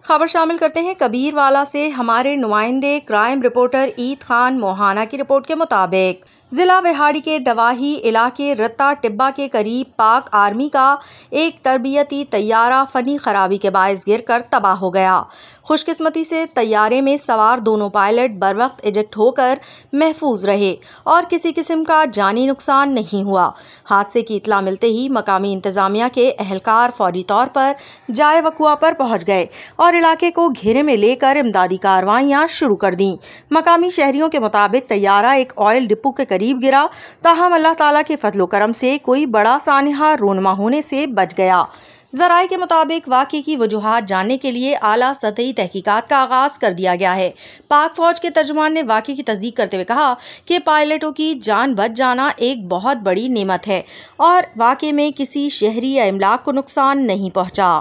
खबर शामिल करते हैं कबीरवाला से। हमारे नुमाइंदे क्राइम रिपोर्टर ईद खान मोहाना की रिपोर्ट के मुताबिक जिला विहाड़ी के डवाही इलाके रत्ता टिब्बा के करीब पाक आर्मी का एक तरबियती तैयारा फनी खराबी के बायस गिरकर तबाह हो गया। खुशकिस्मती से तैयारे में सवार दोनों पायलट बरवक्त इजेक्ट होकर महफूज रहे और किसी किस्म का जानी नुकसान नहीं हुआ। हादसे की इतला मिलते ही मकामी इंतजामिया के अहलकार फौरी तौर पर जाए वकुआ पर पहुंच गए और इलाके को घेरे में लेकर इमदादी कार्रवाइयां शुरू कर दी। मकामी शहरियों के मुताबिक तैयारा एक ऑयल डिपो के करीब गिरा, ताहम अल्लाह ताला के फजलो करम से कोई बड़ा सानहा रोनमा होने से बच गया। ज़राए के मुताबिक वाक़े की वजूहात जानने के लिए आला सतही तहकीकात का आगाज़ कर दिया गया है। पाक फ़ौज के तर्जुमान ने वाक़े की तस्दीक करते हुए कहा कि पायलटों की जान बच जाना एक बहुत बड़ी नेमत है और वाक़े में किसी शहरी या इमलाक को नुकसान नहीं पहुँचा।